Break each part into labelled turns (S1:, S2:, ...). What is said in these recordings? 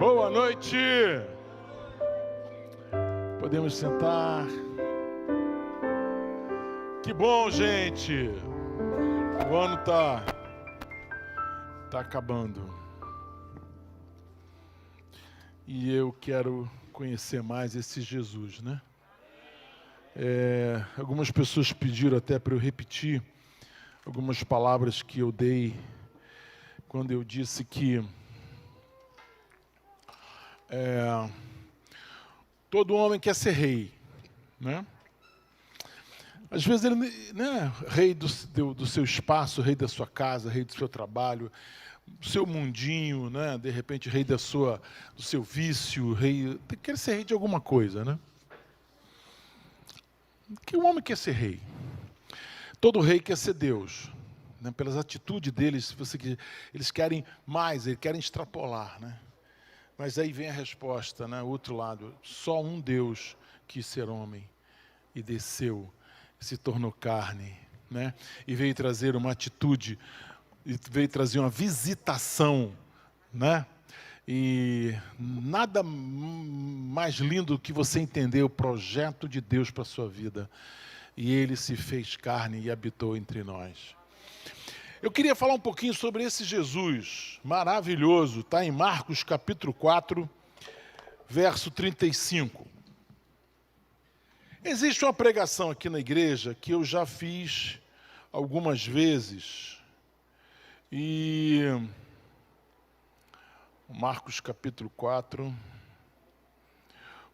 S1: Boa noite! Podemos sentar. Que bom, gente! O ano tá acabando. E eu quero conhecer mais esse Jesus, né? Algumas pessoas pediram até para eu repetir algumas palavras que eu dei quando eu disse que todo homem quer ser rei, né? Às vezes ele, né, rei do seu espaço, rei da sua casa, rei do seu trabalho, do seu mundinho, né? De repente rei do seu vício, rei, quer ser rei de alguma coisa, né? Que o homem quer ser rei. Todo rei quer ser Deus, né? Pelas atitudes deles, eles querem mais, eles querem extrapolar, né? Mas aí vem a resposta, né? Outro lado, só um Deus quis ser homem e desceu, se tornou carne, né? E veio trazer uma atitude, e veio trazer uma visitação, né? E nada mais lindo que você entender o projeto de Deus para a sua vida. E Ele se fez carne e habitou entre nós. Eu queria falar um pouquinho sobre esse Jesus maravilhoso, está em Marcos capítulo 4, verso 35. Existe uma pregação aqui na igreja que eu já fiz algumas vezes. E Marcos capítulo 4,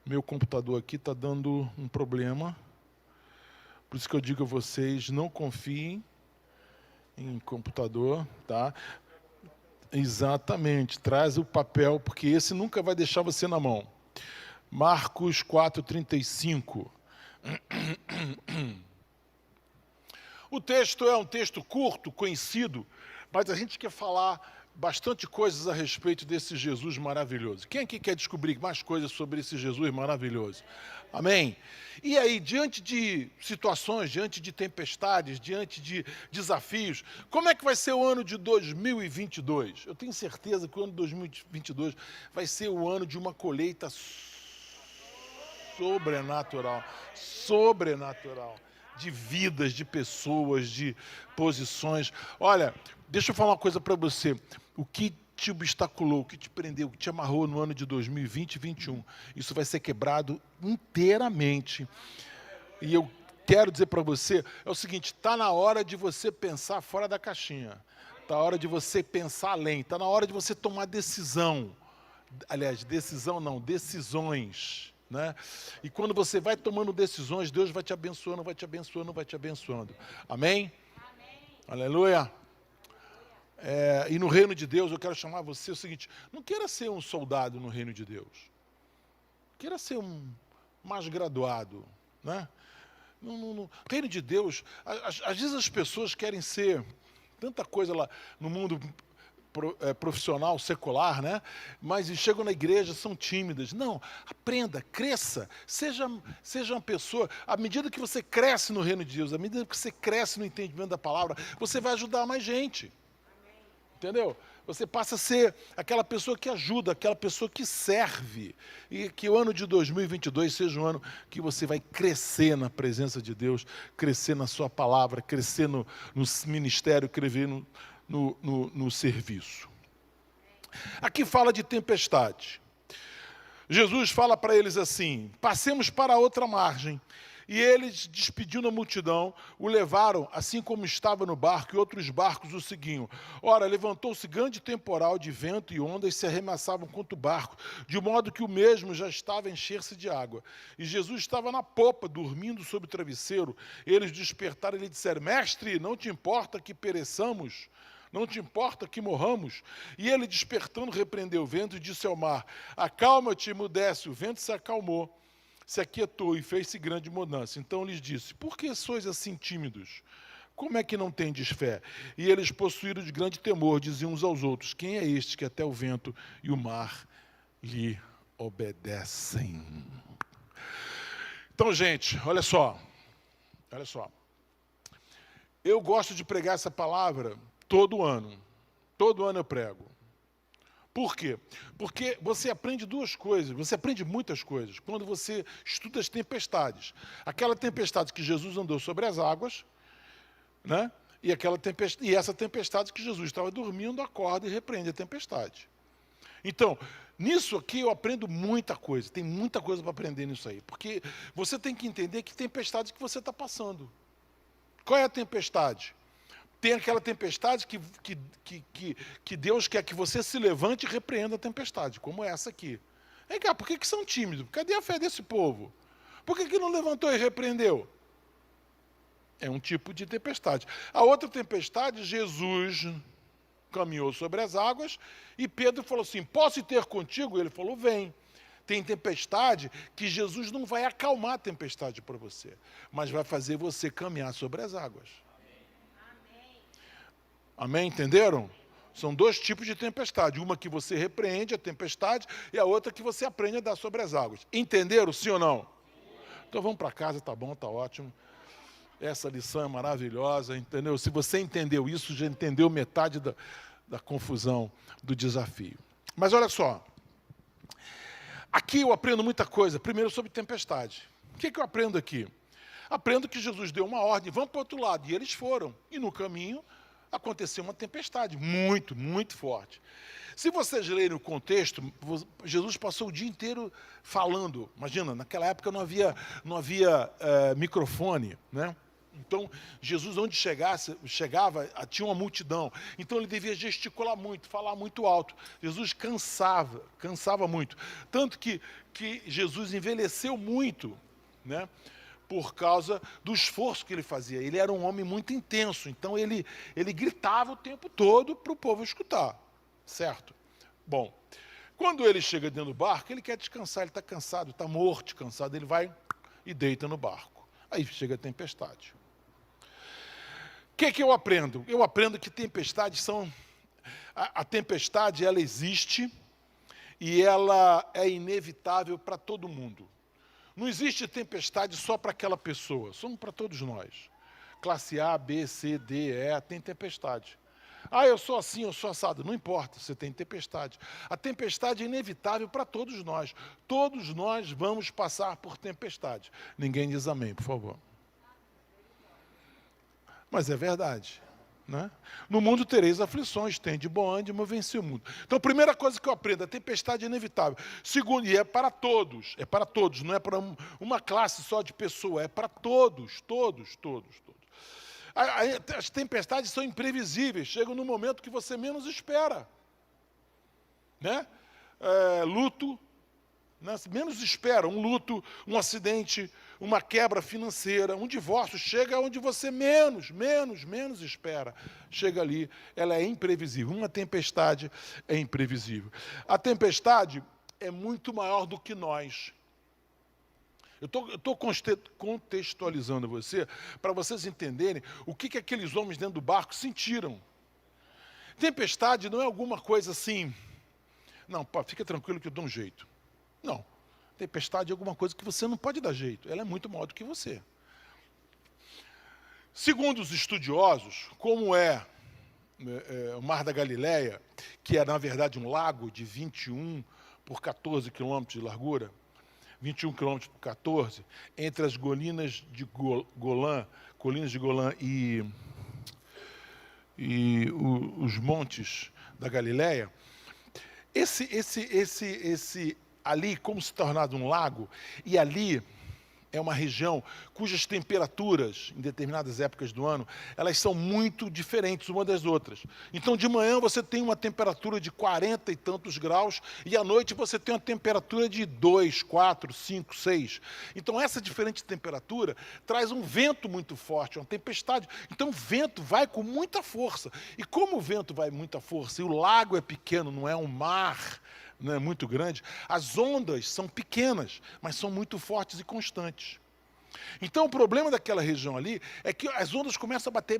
S1: meu computador aqui está dando um problema. Por isso que eu digo a vocês, não confiem em computador, tá? Exatamente, traz o papel, porque esse nunca vai deixar você na mão. Marcos 4:35. O texto é um texto curto, conhecido, mas a gente quer falar bastante coisas a respeito desse Jesus maravilhoso. Quem aqui quer descobrir mais coisas sobre esse Jesus maravilhoso? Amém? E aí, diante de situações, diante de tempestades, diante de desafios, como é que vai ser o ano de 2022? Eu tenho certeza que o ano de 2022 vai ser o ano de uma colheita sobrenatural, de vidas, de pessoas, de posições. Olha, deixa eu falar uma coisa para você. O que te obstaculou, o que te prendeu, o que te amarrou no ano de 2020 e 2021, isso vai ser quebrado inteiramente. E eu quero dizer para você, é o seguinte, está na hora de você pensar fora da caixinha. Está na hora de você pensar além. Está na hora de você tomar decisão. Aliás, decisão não, decisões. Né? E quando você vai tomando decisões, Deus vai te abençoando, vai te abençoando, vai te abençoando. Amém? Amém. Aleluia. E no reino de Deus, eu quero chamar você o seguinte, não queira ser um soldado no reino de Deus. Queira ser um mais graduado. Né? No reino de Deus, às vezes as pessoas querem ser tanta coisa lá no mundo profissional, secular, né? Mas chegam na igreja, são tímidas. Não, aprenda, cresça, seja uma pessoa, à medida que você cresce no reino de Deus, à medida que você cresce no entendimento da palavra, você vai ajudar mais gente. Amém. Entendeu? Você passa a ser aquela pessoa que ajuda, aquela pessoa que serve. E que o ano de 2022 seja um ano que você vai crescer na presença de Deus, crescer na sua palavra, crescer no ministério, crescer no serviço. Aqui fala de tempestade. Jesus fala para eles assim, passemos para a outra margem. E eles, despedindo a multidão, o levaram, assim como estava no barco, e outros barcos o seguiam. Ora, levantou-se grande temporal de vento e ondas se arremessavam contra o barco, de modo que o mesmo já estava a encher-se de água. E Jesus estava na popa, dormindo sobre o travesseiro. Eles despertaram e lhe disseram, mestre, não te importa que pereçamos? Não te importa que morramos? E ele, despertando, repreendeu o vento e disse ao mar, acalma-te, emudece. O vento se acalmou, se aquietou e fez-se grande mudança. Então lhes disse, por que sois assim tímidos? Como é que não tendes fé? E eles, possuídos de grande temor, diziam uns aos outros, quem é este que até o vento e o mar lhe obedecem? Então, gente, olha só. Eu gosto de pregar essa palavra todo ano eu prego. Por quê? Porque você aprende duas coisas, você aprende muitas coisas quando você estuda as tempestades. Aquela tempestade que Jesus andou sobre as águas, né? E essa tempestade que Jesus estava dormindo, acorda e repreende a tempestade. Então, nisso aqui eu aprendo muita coisa, tem muita coisa para aprender nisso aí, porque você tem que entender que tempestade que você está passando. Qual é a tempestade? Tem aquela tempestade que Deus quer que você se levante e repreenda a tempestade, como essa aqui. Vem cá, por que são tímidos? Cadê a fé desse povo? Por que não levantou e repreendeu? É um tipo de tempestade. A outra tempestade, Jesus caminhou sobre as águas e Pedro falou assim, posso ir ter contigo? Ele falou, vem. Tem tempestade que Jesus não vai acalmar a tempestade para você, mas vai fazer você caminhar sobre as águas. Amém? Entenderam? São dois tipos de tempestade. Uma que você repreende a tempestade e a outra que você aprende a dar sobre as águas. Entenderam, sim ou não? Então vamos para casa, tá bom, tá ótimo. Essa lição é maravilhosa, entendeu? Se você entendeu isso, já entendeu metade da confusão do desafio. Mas olha só. Aqui eu aprendo muita coisa. Primeiro sobre tempestade. O que eu aprendo aqui? Aprendo que Jesus deu uma ordem, vamos para o outro lado. E eles foram. E no caminho aconteceu uma tempestade muito, muito forte. Se vocês lerem o contexto, Jesus passou o dia inteiro falando. Imagina, naquela época não havia microfone, né? Então, Jesus, onde chegava, tinha uma multidão. Então, ele devia gesticular muito, falar muito alto. Jesus cansava muito. Tanto que Jesus envelheceu muito, né? Por causa do esforço que ele fazia. Ele era um homem muito intenso, então ele gritava o tempo todo para o povo escutar, certo? Bom, quando ele chega dentro do barco, ele quer descansar, ele está cansado, está morto, cansado, ele vai e deita no barco. Aí chega a tempestade. O que eu aprendo? Eu aprendo que tempestades são... A tempestade, ela existe e ela é inevitável para todo mundo. Não existe tempestade só para aquela pessoa, são para todos nós. Classe A, B, C, D, E, tem tempestade. Ah, eu sou assim, eu sou assado. Não importa, você tem tempestade. A tempestade é inevitável para todos nós. Todos nós vamos passar por tempestade. Ninguém diz amém, por favor. Mas é verdade. Né? No mundo tereis aflições, tem de bom ânimo, vencer o mundo. Então, a primeira coisa que eu aprendo, a tempestade é inevitável. Segundo, e é para todos, não é para uma classe só de pessoa, é para todos. As tempestades são imprevisíveis, chegam no momento que você menos espera. Né? Luto, né? Menos espera, um luto, um acidente, uma quebra financeira, um divórcio, chega onde você menos espera. Chega ali, ela é imprevisível. Uma tempestade é imprevisível. A tempestade é muito maior do que nós. Eu estou contextualizando você, para vocês entenderem o que aqueles homens dentro do barco sentiram. Tempestade não é alguma coisa assim, não, fica tranquilo que eu dou um jeito. Não, tempestade é alguma coisa que você não pode dar jeito, ela é muito maior do que você. Segundo os estudiosos, como o Mar da Galileia, que é na verdade um lago de 21 por 14 quilômetros de largura, 21 quilômetros por 14, entre as colinas de Golã e os montes da Galileia, esse ali, como se tornado um lago, e ali é uma região cujas temperaturas, em determinadas épocas do ano, elas são muito diferentes uma das outras. Então, de manhã você tem uma temperatura de 40 e tantos graus, e à noite você tem uma temperatura de 2, 4, 5, 6. Então, essa diferente temperatura traz um vento muito forte, uma tempestade. Então, o vento vai com muita força. E como o vento vai com muita força, e o lago é pequeno, não é um mar, não é muito grande, as ondas são pequenas, mas são muito fortes e constantes. Então, o problema daquela região ali é que as ondas começam a bater,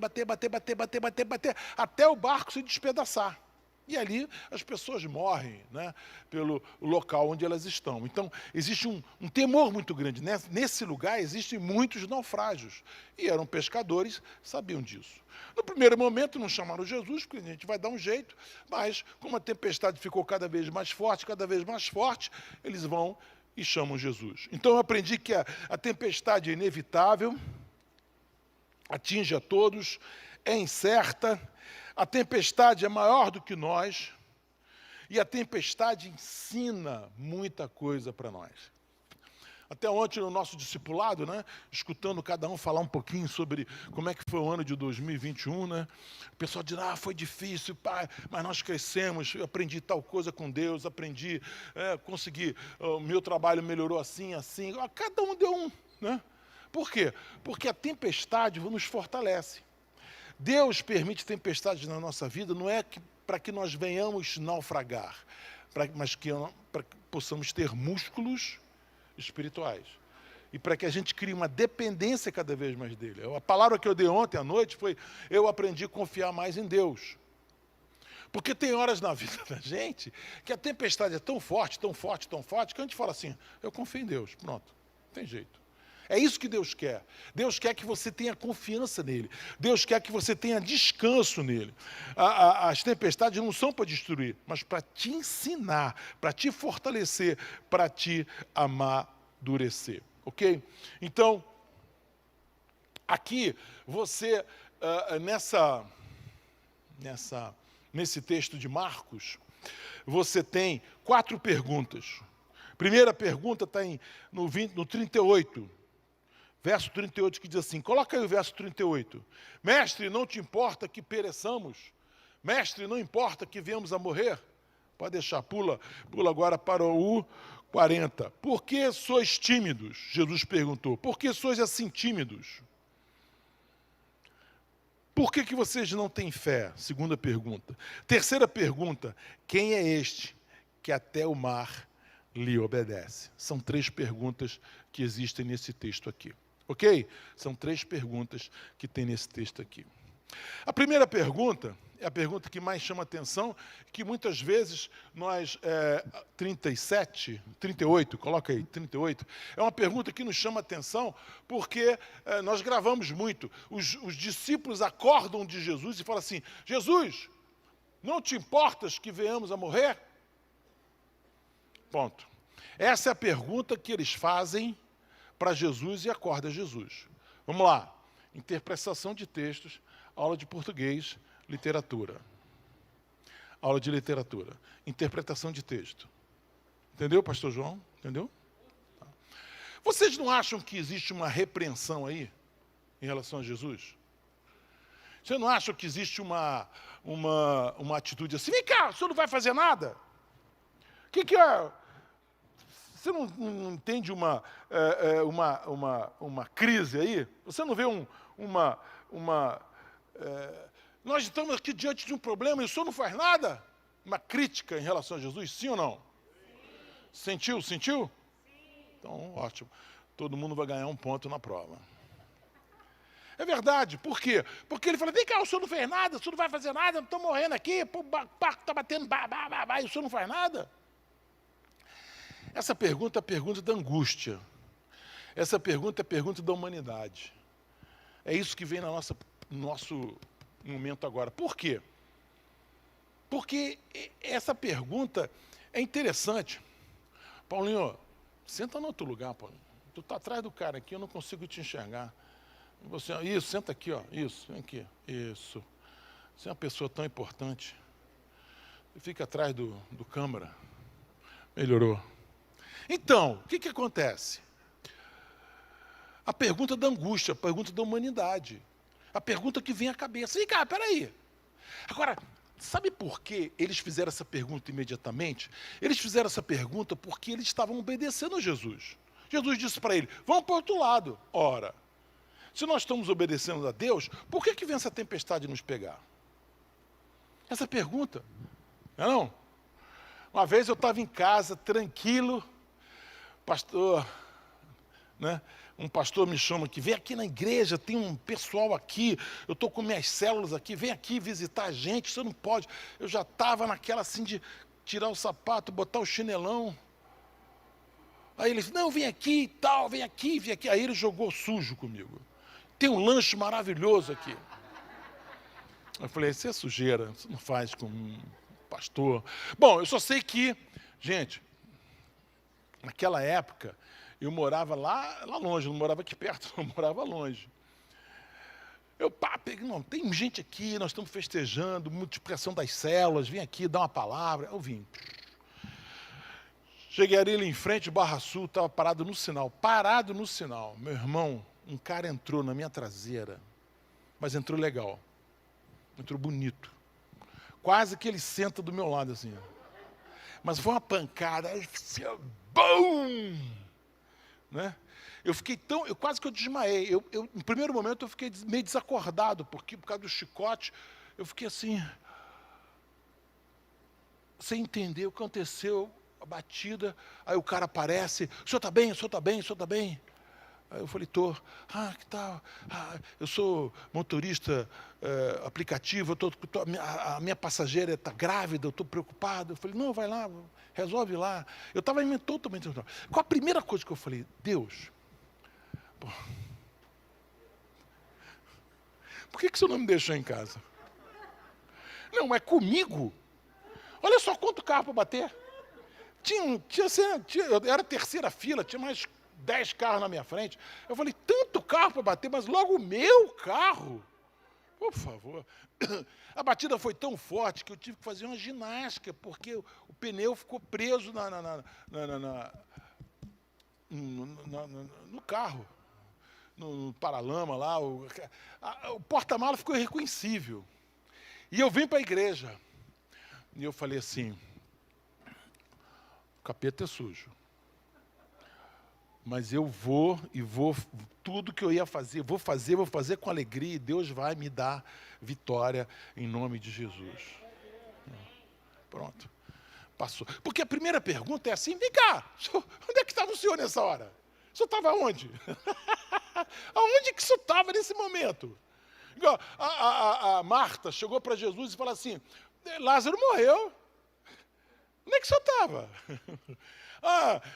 S1: até o barco se despedaçar. E ali as pessoas morrem, né, pelo local onde elas estão. Então, existe um temor muito grande. Nesse lugar existem muitos naufrágios. E eram pescadores, sabiam disso. No primeiro momento não chamaram Jesus, porque a gente vai dar um jeito, mas como a tempestade ficou cada vez mais forte, eles vão e chamam Jesus. Então eu aprendi que a tempestade é inevitável, atinge a todos, é incerta, a tempestade é maior do que nós, e a tempestade ensina muita coisa para nós. Até ontem no nosso discipulado, né, escutando cada um falar um pouquinho sobre como é que foi o ano de 2021, né? O pessoal diz, foi difícil, pai, mas nós crescemos, eu aprendi tal coisa com Deus, consegui, o meu trabalho melhorou assim. Cada um deu um, né? Por quê? Porque a tempestade nos fortalece. Deus permite tempestades na nossa vida, não é para que nós venhamos naufragar, mas para que possamos ter músculos espirituais. E para que a gente crie uma dependência cada vez mais dele. A palavra que eu dei ontem à noite foi, eu aprendi a confiar mais em Deus. Porque tem horas na vida da gente que a tempestade é tão forte, que a gente fala assim, eu confio em Deus, pronto, não tem jeito. É isso que Deus quer. Deus quer que você tenha confiança nele. Deus quer que você tenha descanso nele. As tempestades não são para destruir, mas para te ensinar, para te fortalecer, para te amadurecer. Ok? Então, aqui, você, nesse texto de Marcos, você tem 4 perguntas. Primeira pergunta está no 38. Verso 38, que diz assim, coloca aí o verso 38. Mestre, não te importa que pereçamos? Mestre, não importa que venhamos a morrer? Pode deixar, pula agora para o 40. Por que sois tímidos? Jesus perguntou. Por que sois assim tímidos? Por que vocês não têm fé? Segunda pergunta. Terceira pergunta, quem é este que até o mar lhe obedece? São 3 perguntas que existem nesse texto aqui. Ok? São 3 perguntas que tem nesse texto aqui. A primeira pergunta é a pergunta que mais chama atenção, que muitas vezes nós, 38, coloca aí, 38, é uma pergunta que nos chama atenção porque nós gravamos muito. Os discípulos acordam de Jesus e falam assim, Jesus, não te importas que venhamos a morrer? Ponto. Essa é a pergunta que eles fazem para Jesus e acorda Jesus. Vamos lá. Interpretação de textos, aula de português, literatura. Aula de literatura. Interpretação de texto. Entendeu, pastor João? Entendeu? Tá. Vocês não acham que existe uma repreensão aí, em relação a Jesus? Vocês não acham que existe uma atitude assim, vem cá, o senhor não vai fazer nada? O que é? Você não entende uma crise aí? Você não vê nós estamos aqui diante de um problema e o senhor não faz nada? Uma crítica em relação a Jesus, sim ou não? Sim. Sentiu? Sim. Então, ótimo. Todo mundo vai ganhar um ponto na prova. É verdade. Por quê? Porque ele fala, vem cá, o senhor não fez nada, o senhor não vai fazer nada, estou morrendo aqui, o barco está batendo, e o senhor não faz nada? Essa pergunta é a pergunta da angústia. Essa pergunta é a pergunta da humanidade. É isso que vem no nosso momento agora. Por quê? Porque essa pergunta é interessante. Paulinho, senta no outro lugar, Paulinho. Tu está atrás do cara aqui, eu não consigo te enxergar. Isso, senta aqui, ó. Isso, vem aqui. Isso. Você é uma pessoa tão importante. Fica atrás do câmara. Melhorou. Então, o que acontece? A pergunta da angústia, a pergunta da humanidade. A pergunta que vem à cabeça. Vem cá, peraí. Agora, sabe por que eles fizeram essa pergunta imediatamente? Eles fizeram essa pergunta porque eles estavam obedecendo a Jesus. Jesus disse para ele, vamos para o outro lado. Ora, se nós estamos obedecendo a Deus, por que vem essa tempestade nos pegar? Essa pergunta. Não? Uma vez eu estava em casa, tranquilo, pastor, né? Um pastor me chama aqui, vem aqui na igreja, tem um pessoal aqui, eu estou com minhas células aqui, vem aqui visitar a gente, você não pode. Eu já estava naquela assim de tirar o sapato, botar o chinelão. Aí ele disse, não, vem aqui e tal, vem aqui, vem aqui. Aí ele jogou sujo comigo. Tem um lanche maravilhoso aqui. Eu falei, isso é sujeira, você não faz com um pastor. Bom, eu só sei que, gente, naquela época, eu morava lá longe, não morava aqui perto, eu morava longe. Eu peguei, não, tem gente aqui, nós estamos festejando, multiplicação das células, vem aqui, dá uma palavra. Eu vim. Cheguei ali em frente, Barra Sul, estava parado no sinal. Meu irmão, um cara entrou na minha traseira, mas entrou legal, entrou bonito. Quase que ele senta do meu lado assim. Mas foi uma pancada, aí, BUM! Né? Eu quase que eu desmaiei. No primeiro momento eu fiquei meio desacordado, porque por causa do chicote, eu fiquei assim, sem entender o que aconteceu, a batida. Aí o cara aparece, o senhor está bem, o senhor está bem, o senhor está bem? Aí eu falei, tô. Que tal? Eu sou motorista aplicativo, a minha passageira está grávida, eu estou preocupado. Eu falei, não, vai lá, resolve lá. Eu estava totalmente... Qual a primeira coisa que eu falei? Deus, por que o senhor não me deixou em casa? Não, é comigo. Olha só quanto carro para bater. Eu era a terceira fila, tinha mais 10 carros na minha frente. Eu falei, tanto carro para bater, mas logo o meu carro. Por favor. A batida foi tão forte que eu tive que fazer uma ginástica, porque o pneu ficou preso no carro, no paralama lá. O porta-mala ficou irreconhecível. E eu vim para a igreja. E eu falei assim, o capeta é sujo. Mas eu vou, tudo que eu ia fazer, vou fazer com alegria, e Deus vai me dar vitória em nome de Jesus. Pronto. Passou. Porque a primeira pergunta é assim, vem cá, onde é que estava o senhor nessa hora? O senhor estava onde? Aonde que o senhor estava nesse momento? A Marta chegou para Jesus e falou assim, Lázaro morreu. Onde é que o senhor estava?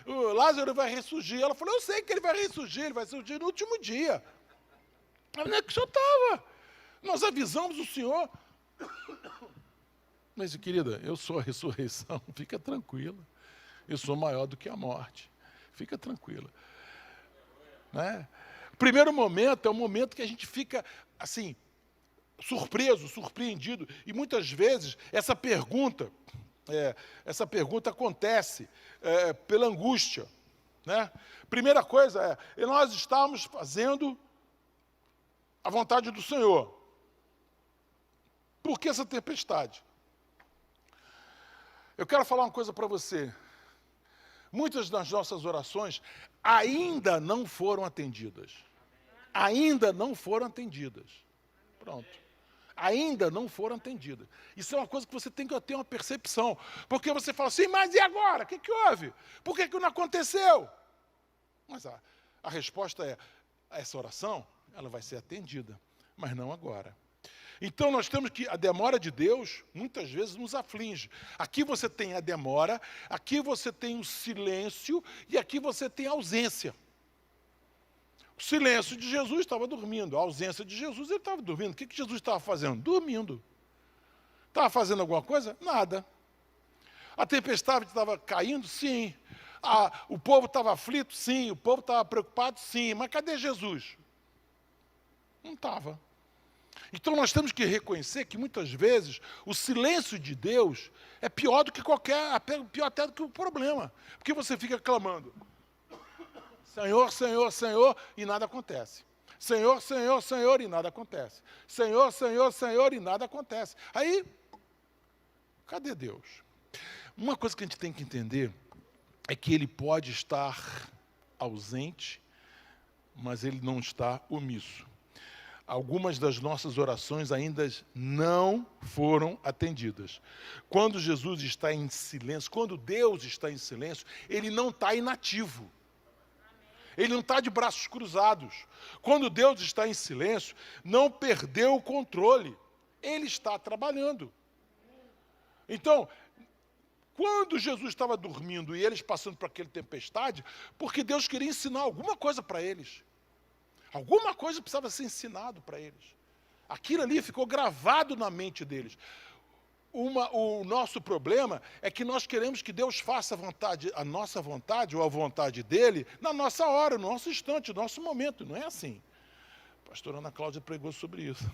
S1: O Lázaro vai ressurgir. Ela falou, eu sei que ele vai ressurgir no último dia. Onde é que o senhor estava? Nós avisamos o senhor. Mas, querida, eu sou a ressurreição, fica tranquila. Eu sou maior do que a morte. Fica tranquila. Né? O primeiro momento é o momento que a gente fica, assim, surpreso, surpreendido. E muitas vezes essa pergunta acontece pela angústia. Né? Primeira coisa nós estamos fazendo a vontade do Senhor. Por que essa tempestade? Eu quero falar uma coisa para você. Muitas das nossas orações ainda não foram atendidas. Ainda não foram atendidas. Pronto. Ainda não foram atendidas. Isso é uma coisa que você tem que ter uma percepção. Porque você fala assim, mas e agora? O que houve? Por que não aconteceu? Mas a resposta é, essa oração, ela vai ser atendida, mas não agora. Então nós temos que, a demora de Deus, muitas vezes nos aflige. Aqui você tem a demora, aqui você tem o silêncio e aqui você tem a ausência. O silêncio de Jesus estava dormindo, a ausência de Jesus ele estava dormindo. O que Jesus estava fazendo? Dormindo. Estava fazendo alguma coisa? Nada. A tempestade estava caindo? Sim. O povo estava aflito? Sim. O povo estava preocupado? Sim. Mas cadê Jesus? Não estava. Então nós temos que reconhecer que muitas vezes o silêncio de Deus é pior do que pior até do que o problema. Porque você fica clamando, Senhor, Senhor, Senhor, e nada acontece. Senhor, Senhor, Senhor, e nada acontece. Senhor, Senhor, Senhor, e nada acontece. Aí, cadê Deus? Uma coisa que a gente tem que entender é que Ele pode estar ausente, mas Ele não está omisso. Algumas das nossas orações ainda não foram atendidas. Quando Jesus está em silêncio, quando Deus está em silêncio, Ele não está inativo. Ele não está de braços cruzados. Quando Deus está em silêncio, não perdeu o controle. Ele está trabalhando. Então, quando Jesus estava dormindo e eles passando por aquela tempestade, porque Deus queria ensinar alguma coisa para eles. Alguma coisa precisava ser ensinado para eles. Aquilo ali ficou gravado na mente deles. O nosso problema é que nós queremos que Deus faça a nossa vontade ou a vontade dele na nossa hora, no nosso instante, no nosso momento. Não é assim. A pastora Ana Cláudia pregou sobre isso.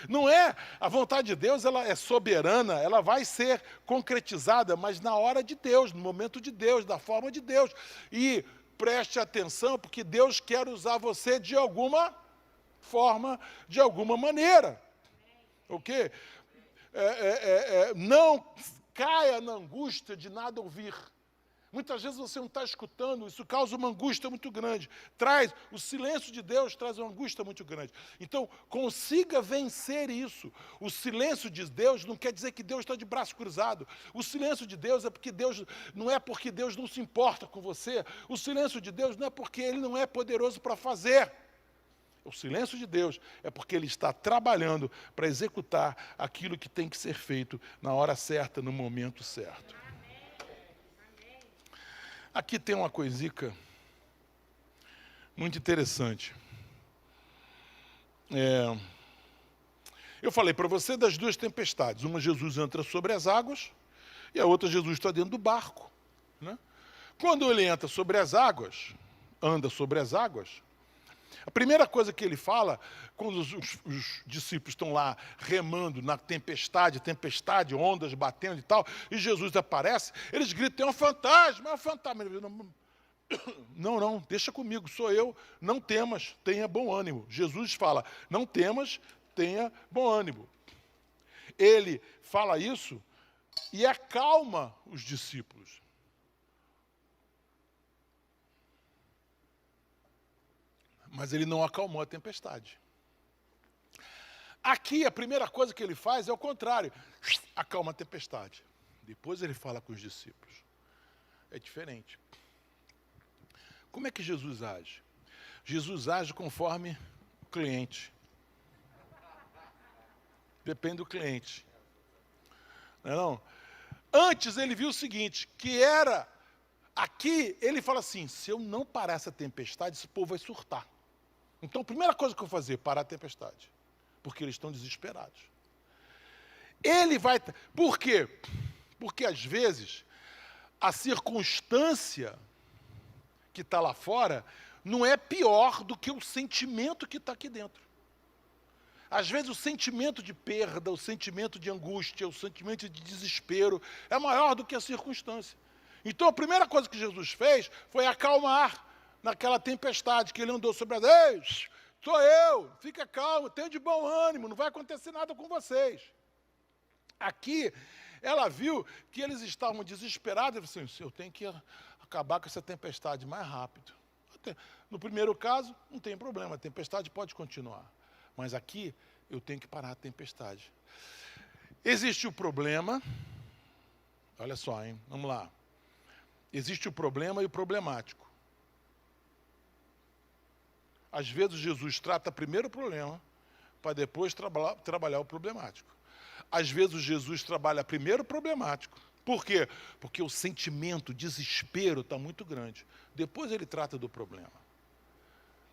S1: Não é. A vontade de Deus, ela é soberana, ela vai ser concretizada, mas na hora de Deus, no momento de Deus, da forma de Deus. E preste atenção, porque Deus quer usar você de alguma forma, de alguma maneira. Ok? Não caia na angústia de nada ouvir. Muitas vezes você não está escutando, isso causa uma angústia muito grande. O silêncio de Deus traz uma angústia muito grande. Então, consiga vencer isso. O silêncio de Deus não quer dizer que Deus está de braço cruzado. O silêncio de Deus não é porque Deus não se importa com você. O silêncio de Deus não é porque Ele não é poderoso para fazer. O silêncio de Deus é porque Ele está trabalhando para executar aquilo que tem que ser feito na hora certa, no momento certo. Aqui tem uma coisica muito interessante. Eu falei para você das duas tempestades. Uma, Jesus entra sobre as águas, e a outra, Jesus está dentro do barco. Né? Quando ele entra sobre as águas, anda sobre as águas, a primeira coisa que ele fala, quando os discípulos estão lá remando na tempestade, ondas batendo e tal, e Jesus aparece, eles gritam, é um fantasma, é um fantasma. Não, deixa comigo, sou eu, não temas, tenha bom ânimo. Jesus fala, não temas, tenha bom ânimo. Ele fala isso e acalma os discípulos. Mas ele não acalmou a tempestade. Aqui, a primeira coisa que ele faz é o contrário. Acalma a tempestade. Depois ele fala com os discípulos. É diferente. Como é que Jesus age? Jesus age conforme o cliente. Depende do cliente. Não é não? Antes ele viu o seguinte, que era... Aqui ele fala assim, se eu não parar essa tempestade, esse povo vai surtar. Então, a primeira coisa que eu vou fazer, parar a tempestade. Porque eles estão desesperados. Ele vai... Por quê? Porque, às vezes, a circunstância que está lá fora não é pior do que o sentimento que está aqui dentro. Às vezes, o sentimento de perda, o sentimento de angústia, o sentimento de desespero é maior do que a circunstância. Então, a primeira coisa que Jesus fez foi acalmar naquela tempestade que ele andou sobre as... Ei, sou eu, fica calmo, tenha de bom ânimo, não vai acontecer nada com vocês. Aqui, ela viu que eles estavam desesperados, e falou assim, eu tenho que acabar com essa tempestade mais rápido. No primeiro caso, não tem problema, a tempestade pode continuar. Mas aqui, eu tenho que parar a tempestade. Existe o problema, olha só, hein? Vamos lá. Existe o problema e o problemático. Às vezes, Jesus trata primeiro o problema, para depois trabalhar o problemático. Às vezes, Jesus trabalha primeiro o problemático. Por quê? Porque o sentimento, o desespero está muito grande. Depois ele trata do problema.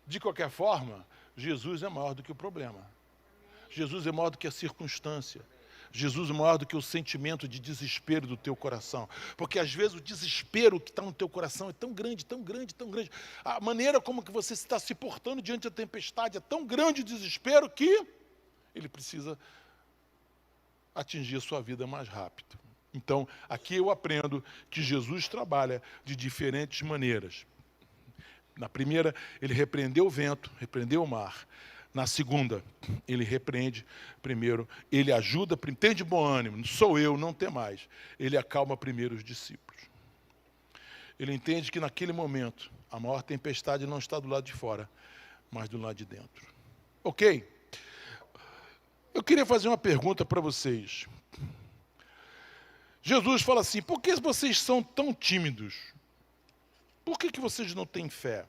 S1: De qualquer forma, Jesus é maior do que o problema. Jesus é maior do que a circunstância. Jesus é maior do que o sentimento de desespero do teu coração. Porque às vezes o desespero que está no teu coração é tão grande, tão grande, tão grande. A maneira como que você está se portando diante da tempestade é tão grande o desespero que ele precisa atingir a sua vida mais rápido. Então, aqui eu aprendo que Jesus trabalha de diferentes maneiras. Na primeira, ele repreendeu o vento, repreendeu o mar. Na segunda, ele repreende primeiro, ele ajuda, tem de bom ânimo, sou eu, não tem mais. Ele acalma primeiro os discípulos. Ele entende que naquele momento, a maior tempestade não está do lado de fora, mas do lado de dentro. Ok? Eu queria fazer uma pergunta para vocês. Jesus fala assim, por que vocês são tão tímidos? Por que vocês não têm fé?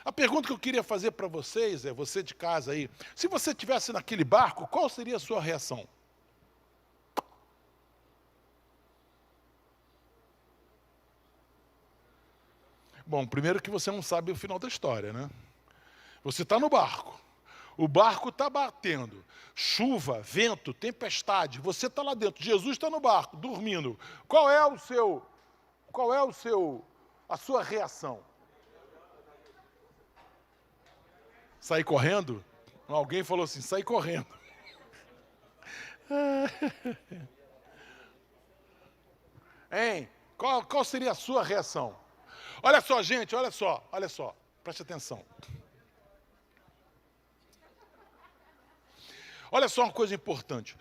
S1: A pergunta que eu queria fazer para vocês, você de casa aí, se você estivesse naquele barco, qual seria a sua reação? Bom, primeiro que você não sabe o final da história, né? Você está no barco, o barco está batendo, chuva, vento, tempestade, você está lá dentro, Jesus está no barco, dormindo. Qual é a sua reação? Sair correndo? Alguém falou assim, sair correndo. Hein? Qual seria a sua reação? Olha só, gente, olha só, preste atenção. Olha só uma coisa importante.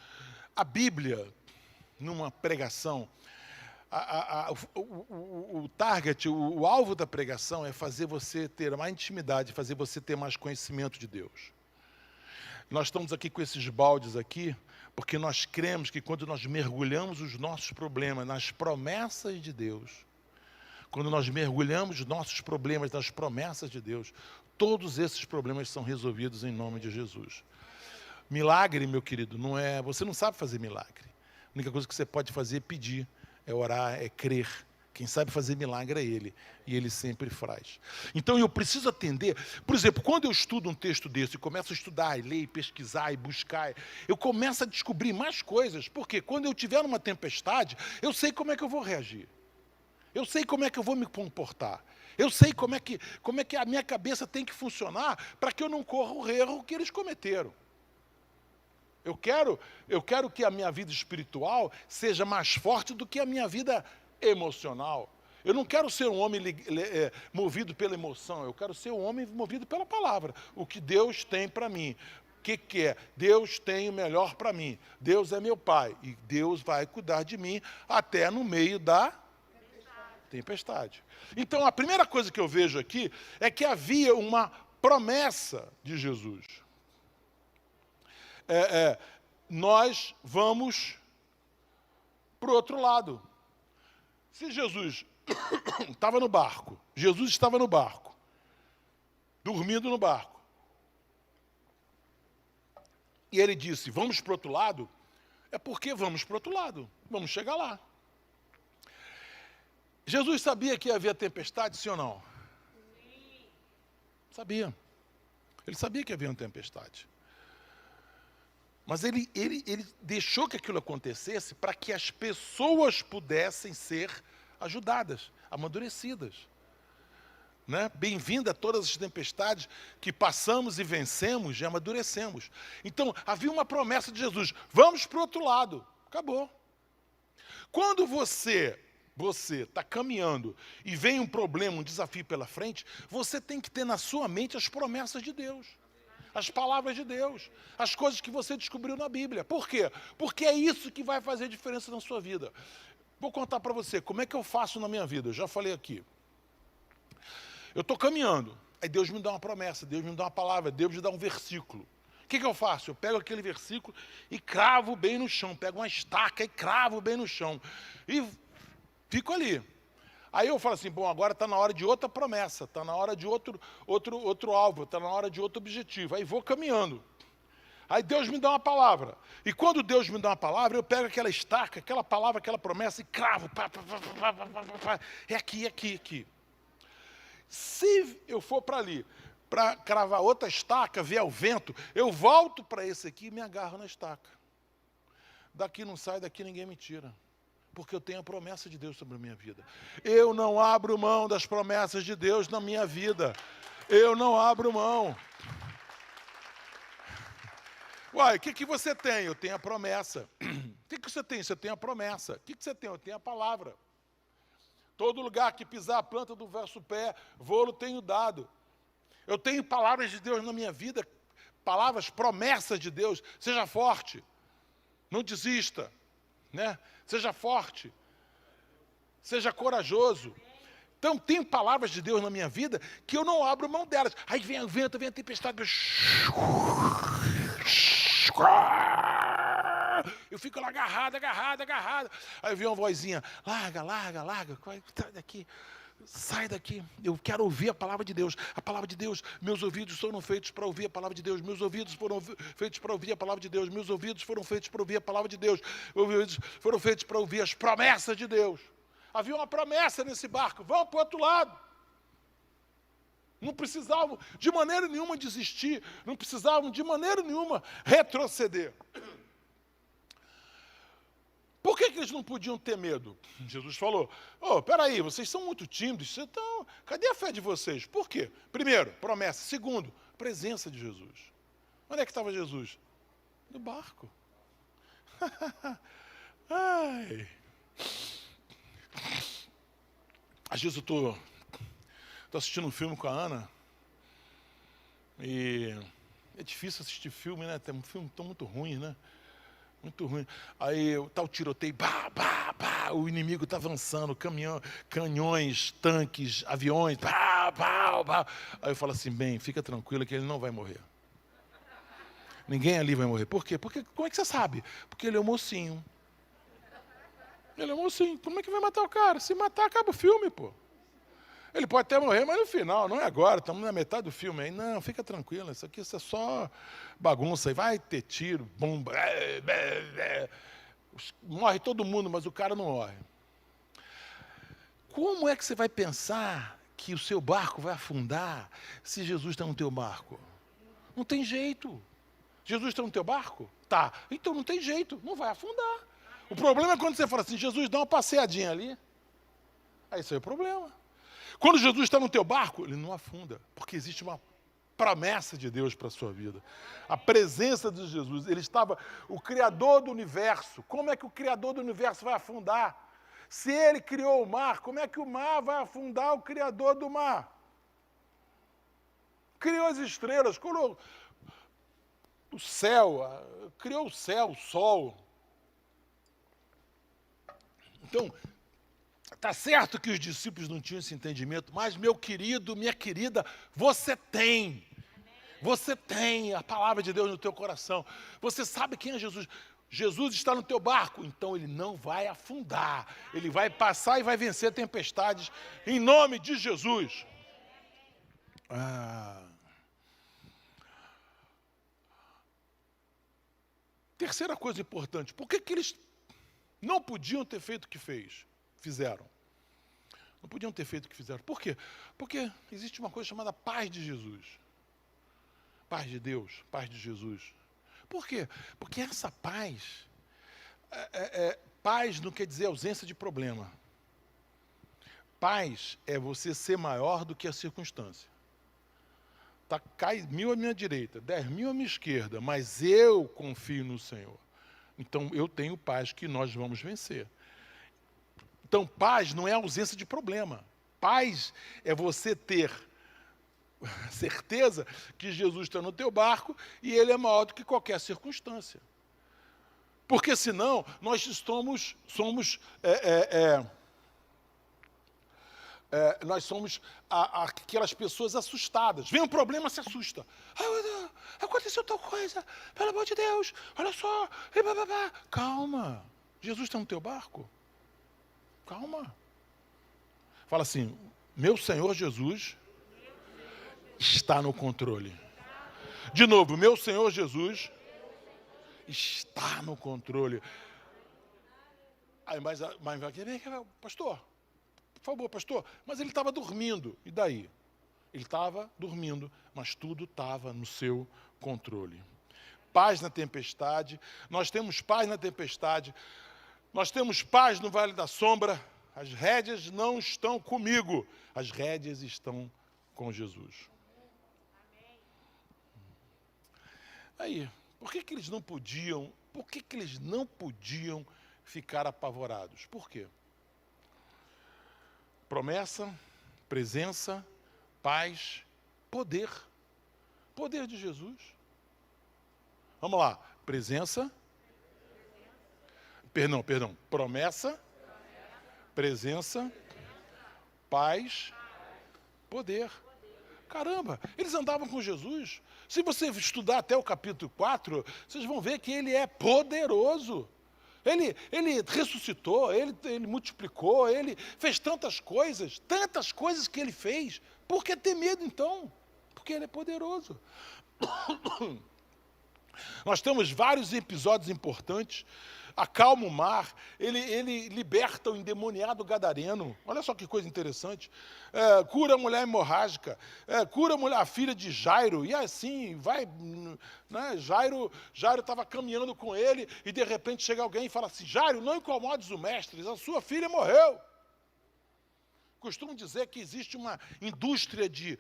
S1: A Bíblia, numa pregação, o target, o alvo da pregação é fazer você ter mais intimidade, fazer você ter mais conhecimento de Deus. Nós estamos aqui com esses baldes aqui, porque nós cremos que quando nós mergulhamos os nossos problemas nas promessas de Deus, quando nós mergulhamos os nossos problemas nas promessas de Deus, todos esses problemas são resolvidos em nome de Jesus. Milagre, meu querido, não é... Você não sabe fazer milagre. A única coisa que você pode fazer é pedir, é orar, é crer. Quem sabe fazer milagre é Ele, e Ele sempre faz. Então eu preciso atender... Por exemplo, quando eu estudo um texto desse, e começo a estudar, e ler, e pesquisar, e buscar, eu começo a descobrir mais coisas, porque quando eu estiver numa tempestade, eu sei como é que eu vou reagir. Eu sei como é que eu vou me comportar. Eu sei como é que a minha cabeça tem que funcionar para que eu não corra o erro que eles cometeram. Eu quero que a minha vida espiritual seja mais forte do que a minha vida emocional. Eu não quero ser um homem movido pela emoção, eu quero ser um homem movido pela palavra. O que Deus tem para mim. O que é? Deus tem o melhor para mim. Deus é meu Pai e Deus vai cuidar de mim até no meio da tempestade. Então, a primeira coisa que eu vejo aqui é que havia uma promessa de Jesus. Nós vamos para o outro lado. Se Jesus estava no barco, Jesus estava no barco, dormindo no barco, e ele disse, vamos para o outro lado, é porque vamos para o outro lado, vamos chegar lá. Jesus sabia que havia tempestade, sim ou não? Sim. Sabia. Ele sabia que havia uma tempestade. Mas ele deixou que aquilo acontecesse para que as pessoas pudessem ser ajudadas, amadurecidas. Né? Bem-vindo a todas as tempestades que passamos e vencemos e amadurecemos. Então, havia uma promessa de Jesus, vamos para o outro lado. Acabou. Quando você está caminhando e vem um problema, um desafio pela frente, você tem que ter na sua mente as promessas de Deus. As palavras de Deus, as coisas que você descobriu na Bíblia. Por quê? Porque é isso que vai fazer diferença na sua vida. Vou contar para você como é que eu faço na minha vida. Eu já falei aqui. Eu estou caminhando, aí Deus me dá uma promessa, Deus me dá uma palavra, Deus me dá um versículo. O que eu faço? Eu pego aquele versículo e cravo bem no chão. Pego uma estaca e cravo bem no chão. E fico ali. Aí eu falo assim, bom, agora está na hora de outra promessa, está na hora de outro alvo, está na hora de outro objetivo. Aí vou caminhando. Aí Deus me dá uma palavra. E quando Deus me dá uma palavra, eu pego aquela estaca, aquela palavra, aquela promessa e cravo. É aqui, aqui, aqui. Se eu for para ali, para cravar outra estaca, vier o vento, eu volto para esse aqui e me agarro na estaca. Daqui não sai, daqui ninguém me tira. Porque eu tenho a promessa de Deus sobre a minha vida. Eu não abro mão das promessas de Deus na minha vida. Eu não abro mão. Uai, o que você tem? Eu tenho a promessa. O que você tem? Você tem a promessa. O que você tem? Eu tenho a palavra. Todo lugar que pisar a planta do vosso pé, vou-lo tenho dado. Eu tenho palavras de Deus na minha vida, palavras, promessas de Deus. Seja forte, não desista, né? Seja forte, seja corajoso. Então, tem palavras de Deus na minha vida que eu não abro mão delas. Aí vem o vento, vem a tempestade. Eu fico lá agarrado. Aí vem uma vozinha, larga, sai daqui. sai daqui, eu quero ouvir a palavra de Deus. A palavra de Deus, meus ouvidos foram feitos para ouvir a palavra de Deus. Meus ouvidos foram feitos para ouvir a palavra de Deus. Meus ouvidos foram feitos para ouvir a palavra de Deus. Meus ouvidos foram feitos para ouvir as promessas de Deus. Havia uma promessa nesse barco, vão para o outro lado. Não precisavam de maneira nenhuma desistir, não precisavam de maneira nenhuma retroceder. Por que eles não podiam ter medo? Jesus falou, peraí, vocês são muito tímidos, então, cadê a fé de vocês? Por quê? Primeiro, promessa. Segundo, presença de Jesus. Onde é que estava Jesus? No barco. Ai. Às vezes eu estou assistindo um filme com a Ana e é difícil assistir filme, né? Tem um filme tão muito ruim, né? Muito ruim. Aí tá o tiroteio, o inimigo está avançando, canhões, tanques, aviões, Aí eu falo assim, bem, fica tranquila que ele não vai morrer. Ninguém ali vai morrer. Por quê? Porque, como é que você sabe? Porque ele é um mocinho. Ele é um mocinho. Como é que vai matar o cara? Se matar, acaba o filme, pô. Ele pode até morrer, mas no final, não é agora, estamos na metade do filme aí. Não, fica tranquilo, isso aqui é só bagunça aí. Vai ter tiro, bomba. Morre todo mundo, mas o cara não morre. Como é que você vai pensar que o seu barco vai afundar se Jesus está no teu barco? Não tem jeito. Jesus está no teu barco? Tá. Então não tem jeito, não vai afundar. O problema é quando você fala assim, Jesus, dá uma passeadinha ali. Aí isso aí é o problema. Quando Jesus está no teu barco, ele não afunda, porque existe uma promessa de Deus para a sua vida. A presença de Jesus, ele estava, o Criador do universo. Como é que o Criador do universo vai afundar? Se ele criou o mar, como é que o mar vai afundar o Criador do mar? Criou as estrelas, criou o céu, criou o céu, o sol. Então, está certo que os discípulos não tinham esse entendimento, mas, meu querido, minha querida, você tem. Você tem a palavra de Deus no teu coração. Você sabe quem é Jesus. Jesus está no teu barco, então ele não vai afundar. Ele vai passar e vai vencer tempestades em nome de Jesus. Terceira coisa importante, por que eles não podiam ter feito o que fizeram? Não podiam ter feito o que fizeram. Por quê? Porque existe uma coisa chamada paz de Jesus. Paz de Deus, paz de Jesus. Por quê? Porque essa paz, paz não quer dizer ausência de problema. Paz é você ser maior do que a circunstância. Cai 1.000 à minha direita, 10.000 à minha esquerda, mas eu confio no Senhor. Então eu tenho paz que nós vamos vencer. Então, paz não é ausência de problema. Paz é você ter certeza que Jesus está no teu barco e ele é maior do que qualquer circunstância. Porque senão, nós nós somos aquelas pessoas assustadas. Vem um problema, se assusta. Aconteceu tal coisa, pelo amor de Deus, olha só. Calma, Jesus está no teu barco? Calma. Fala assim, meu Senhor Jesus está no controle. De novo, meu Senhor Jesus está no controle. Aí, mas pastor, por favor, pastor, mas ele estava dormindo. E daí? Ele estava dormindo, mas tudo estava no seu controle. Paz na tempestade. Nós temos paz na tempestade. Nós temos paz no vale da sombra. As rédeas não estão comigo. As rédeas estão com Jesus. Aí, por que eles não podiam ficar apavorados? Por quê? Promessa, presença, paz, poder. Poder de Jesus. Vamos lá. Presença. Perdão. Promessa, presença, paz, poder. Caramba, eles andavam com Jesus. Se você estudar até o capítulo 4, vocês vão ver que ele é poderoso. Ele ressuscitou, ele multiplicou, ele fez tantas coisas que ele fez. Por que ter medo, então? Porque ele é poderoso. Nós temos vários episódios importantes. Acalma o mar, ele liberta o endemoniado gadareno. Olha só que coisa interessante. Cura a mulher hemorrágica, cura a filha de Jairo, e assim vai. Né? Jairo estava caminhando com ele, e de repente chega alguém e fala assim: Jairo, não incomodes o mestre, a sua filha morreu. Costumo dizer que existe uma indústria de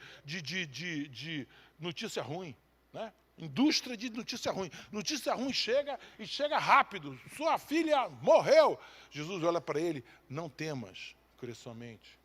S1: notícia ruim, né? Indústria de notícia ruim. Notícia ruim chega e chega rápido. Sua filha morreu. Jesus olha para ele: não temas, crê somente.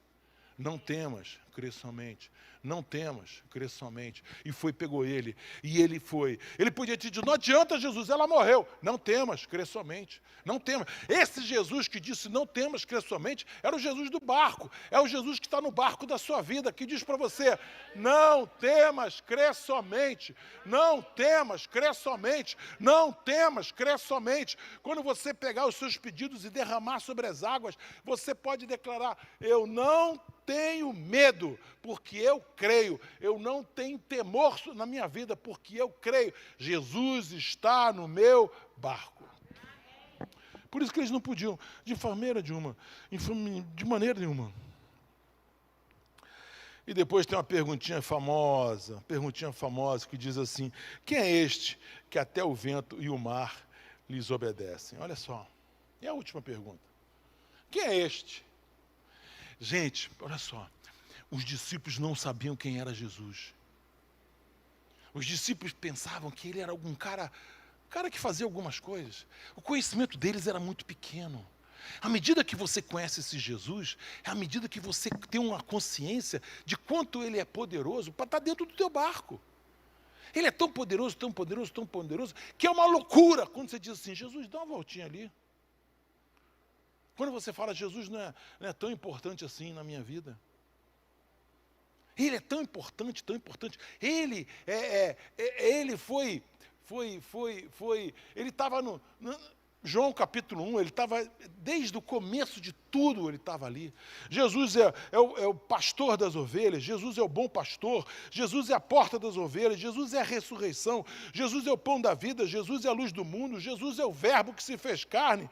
S1: Não temas, crê somente. Não temas, crê somente. E pegou ele. E ele foi. Ele podia te dizer: não adianta, Jesus, ela morreu. Não temas, crê somente. Não temas. Esse Jesus que disse não temas, crê somente, era o Jesus do barco. É o Jesus que está no barco da sua vida, que diz para você: não temas, crê somente. Não temas, crê somente. Não temas, crê somente. Quando você pegar os seus pedidos e derramar sobre as águas, você pode declarar: eu não tenho medo, porque eu creio. Eu não tenho temor na minha vida, porque eu creio. Jesus está no meu barco. Por isso que eles não podiam, de maneira nenhuma. E depois tem uma perguntinha famosa que diz assim: quem é este que até o vento e o mar lhes obedecem? Olha só, é a última pergunta. Quem é este? Gente, olha só, os discípulos não sabiam quem era Jesus. Os discípulos pensavam que ele era algum cara que fazia algumas coisas. O conhecimento deles era muito pequeno. À medida que você conhece esse Jesus, é à medida que você tem uma consciência de quanto ele é poderoso para estar dentro do teu barco. Ele é tão poderoso, tão poderoso, tão poderoso, que é uma loucura quando você diz assim: Jesus, dá uma voltinha ali. Quando você fala: Jesus não é tão importante assim na minha vida. Ele é tão importante, tão importante. Ele foi, ele estava no João capítulo 1, ele estava, desde o começo de tudo, ele estava ali. Jesus é o pastor das ovelhas, Jesus é o bom pastor, Jesus é a porta das ovelhas, Jesus é a ressurreição, Jesus é o pão da vida, Jesus é a luz do mundo, Jesus é o verbo que se fez carne,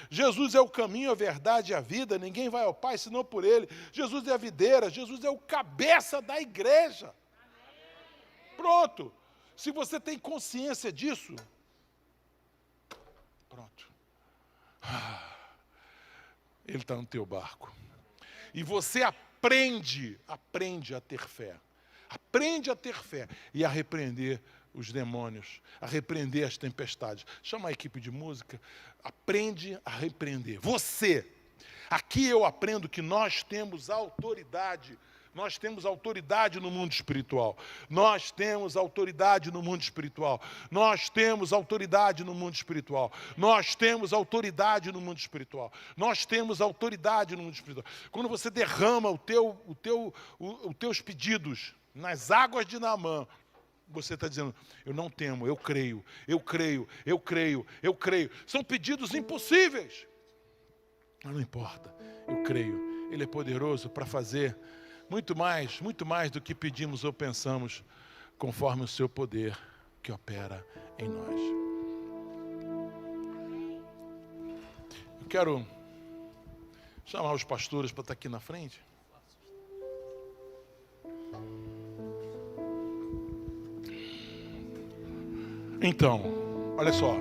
S1: Jesus é o caminho, a verdade e a vida, ninguém vai ao Pai senão por Ele. Jesus é a videira, Jesus é o cabeça da igreja. Pronto. Se você tem consciência disso, pronto. Ele está no teu barco. E você aprende a ter fé. Aprende a ter fé e a repreender os demônios, a repreender as tempestades. Chama a equipe de música. Aprende a repreender. Você. Aqui eu aprendo que nós temos autoridade. Nós temos autoridade no mundo espiritual. Nós temos autoridade no mundo espiritual. Nós temos autoridade no mundo espiritual. Nós temos autoridade no mundo espiritual. Nós temos autoridade no mundo espiritual. Quando você derrama os teus pedidos nas águas de Naamã, você está dizendo: eu não temo, eu creio, eu creio, eu creio, eu creio. São pedidos impossíveis. Mas não importa, eu creio. Ele é poderoso para fazer muito mais do que pedimos ou pensamos, conforme o seu poder que opera em nós. Eu quero chamar os pastores para estar aqui na frente. Então, olha só.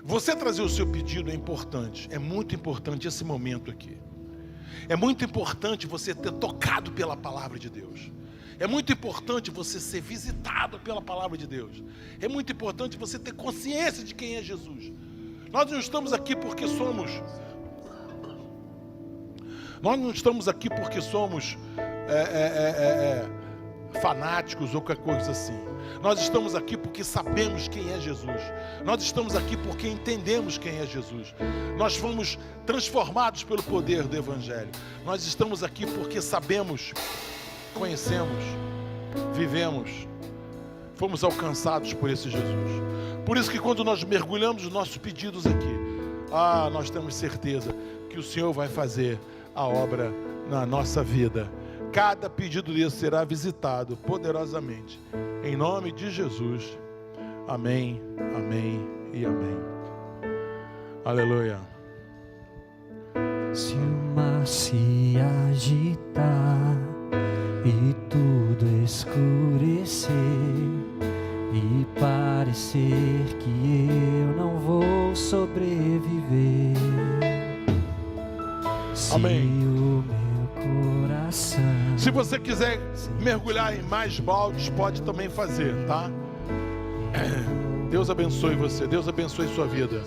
S1: Você trazer o seu pedido é importante, é muito importante esse momento aqui. É muito importante você ter tocado pela palavra de Deus. É muito importante você ser visitado pela palavra de Deus. É muito importante você ter consciência de quem é Jesus. Nós não estamos aqui porque somos... fanáticos ou qualquer coisa assim. Nós estamos aqui porque sabemos quem é Jesus. Nós estamos aqui porque entendemos quem é Jesus. Nós fomos transformados pelo poder do Evangelho. Nós estamos aqui porque sabemos, conhecemos, vivemos fomos alcançados por esse Jesus. Por isso que quando nós mergulhamos nos nossos pedidos aqui, nós temos certeza que o Senhor vai fazer a obra na nossa vida. Cada pedido desse será visitado poderosamente. Em nome de Jesus. Amém, amém e amém. Aleluia.
S2: Se o mar se agitar e tudo escurecer e parecer que eu não vou sobreviver,
S1: amém.
S2: O meu coração,
S1: se você quiser mergulhar em mais baldes, pode também fazer, tá? Deus abençoe você, Deus abençoe sua vida.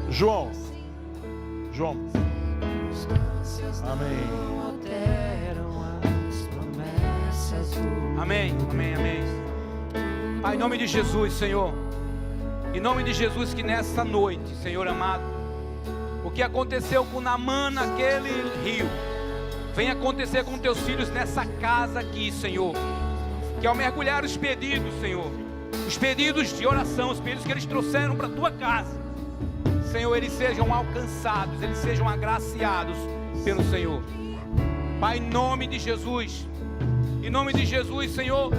S1: João. Amém.
S3: Amém, amém, amém. Pai, em nome de Jesus, Senhor, em nome de Jesus, que nessa noite, Senhor amado, o que aconteceu com Naamã naquele rio, venha acontecer com teus filhos nessa casa aqui, Senhor. Que ao mergulhar os pedidos, Senhor, os pedidos de oração, os pedidos que eles trouxeram para a tua casa, Senhor, eles sejam alcançados, eles sejam agraciados pelo Senhor. Pai, em nome de Jesus, Senhor,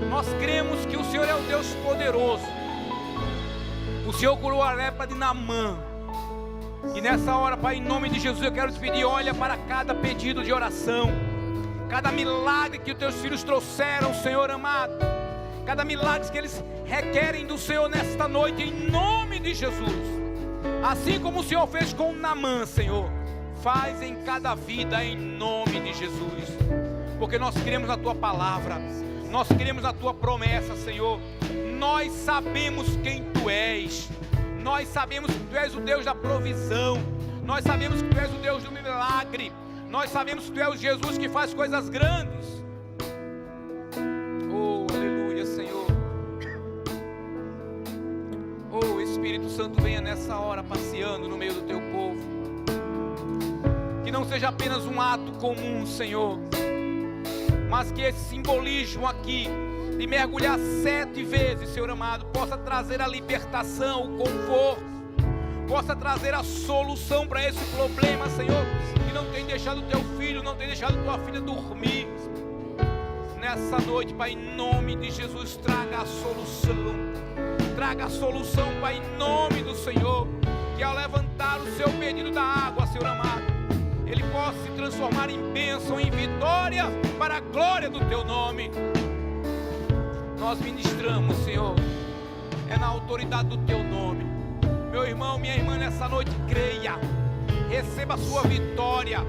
S3: nós cremos que o Senhor é o Deus poderoso. O Senhor curou a lepra de Naamã. E nessa hora, Pai, em nome de Jesus, eu quero te pedir, olha para cada pedido de oração, cada milagre que os teus filhos trouxeram, Senhor amado, cada milagre que eles requerem do Senhor nesta noite, em nome de Jesus. Assim como o Senhor fez com Naamã, Senhor, faz em cada vida, em nome de Jesus. Porque nós cremos na tua palavra, nós cremos na tua promessa, Senhor. Nós sabemos quem tu és, nós sabemos que tu és o Deus da provisão, nós sabemos que tu és o Deus do milagre, nós sabemos que tu és o Jesus que faz coisas grandes. Oh, aleluia, Senhor. Oh, Espírito Santo, venha nessa hora passeando no meio do teu povo. Que não seja apenas um ato comum, Senhor, mas que esse simbolismo aqui de mergulhar 7 vezes, Senhor amado, possa trazer a libertação, o conforto, possa trazer a solução para esse problema, Senhor, que não tem deixado teu filho, não tem deixado tua filha dormir. Nessa noite, Pai, em nome de Jesus, traga a solução, Pai, em nome do Senhor, que ao levantar o seu pedido da água, Senhor amado, ele possa se transformar em bênção, em vitória, para a glória do teu nome. Nós ministramos, Senhor, é na autoridade do teu nome. Meu irmão, minha irmã, nessa noite, creia, receba a sua vitória,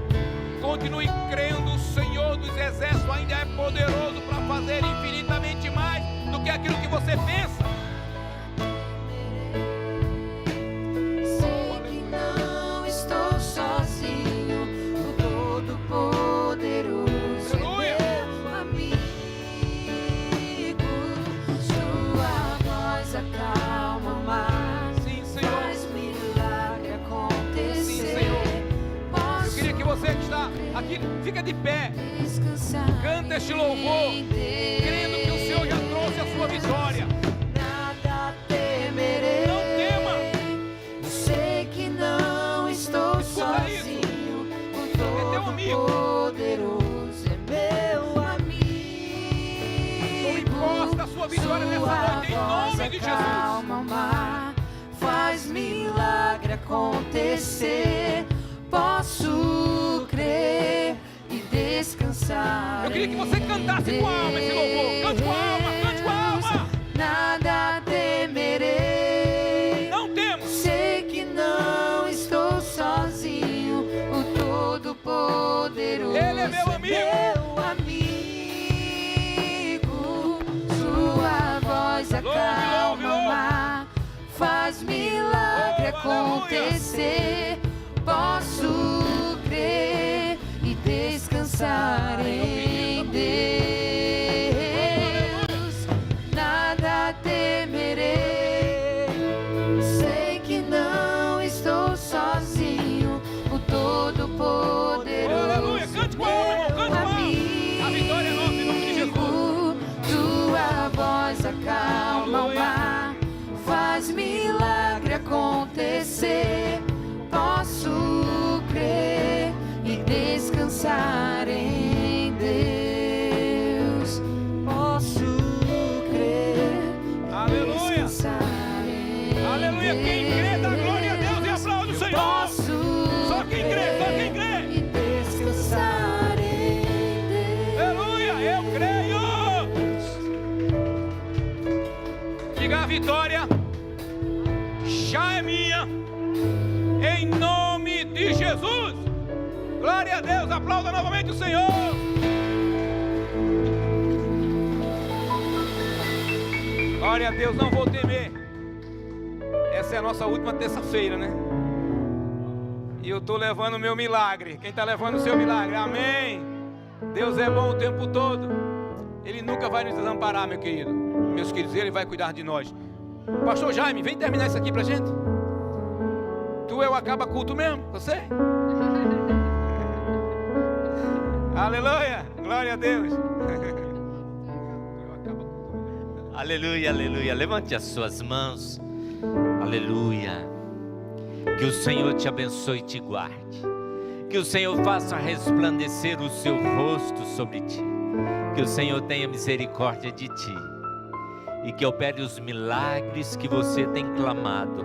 S3: continue crendo. O Senhor dos exércitos ainda é poderoso para fazer infinitamente mais do que aquilo que você pensa.
S4: Sei que não estou sozinho, o Todo-Poderoso é meu amigo. Sua voz acalma o mar,
S3: Sim, Senhor.
S4: faz milagre acontecer.
S3: Sim, Senhor. Eu queria que você que está aqui, fica de pé,
S4: Descansar,
S3: canta este louvor, crendo que o Senhor já trouxe a sua vitória.
S4: nada temerei.
S3: Não tema.
S4: Sei que não estou
S3: Escuta isso.
S4: sozinho, o
S3: teu amigo.
S4: Todo-Poderoso é meu amigo.
S3: Tome posse da sua vitória nessa noite, em nome de Jesus.
S4: Acalma o mar, faz milagre acontecer. Posso crer e descansar.
S3: Eu queria que você cantasse com a alma esse louvor. Cante com a alma, cante com a alma.
S4: Nada temerei.
S3: Não temos.
S4: Sei que não estou sozinho, o Todo-Poderoso
S3: Ele é meu amigo.
S4: Sua voz acalma o mar, faz milagre acontecer. Posso crer e descansar em Deus. Nada temerei. Sei que não estou sozinho, o Todo-Poderoso.
S3: Aleluia. Cante com a alma, irmão, cante com a alma. A vitória é nossa em nome de Jesus.
S4: Tua voz
S3: Glória a Deus, aplauda novamente o Senhor. Glória a Deus, não vou temer. Essa é a nossa última terça-feira, né? E eu estou levando o meu milagre. Quem está levando o seu milagre? Amém. Deus é bom o tempo todo. Ele nunca vai nos desamparar, meu querido. Meus queridos, Ele vai cuidar de nós. Pastor Jaime, vem terminar isso aqui pra gente. Tu é o acaba culto mesmo? Você? Aleluia, glória a Deus.
S5: Aleluia, aleluia. Levante as suas mãos. Aleluia. Que o Senhor te abençoe e te guarde. Que o Senhor faça resplandecer o seu rosto sobre ti. Que o Senhor tenha misericórdia de ti. E que opere os milagres que você tem clamado.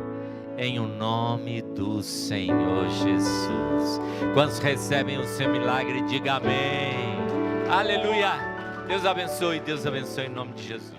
S5: Em o nome do Senhor Jesus. Quantos recebem o seu milagre, diga amém. Aleluia. Deus abençoe em nome de Jesus.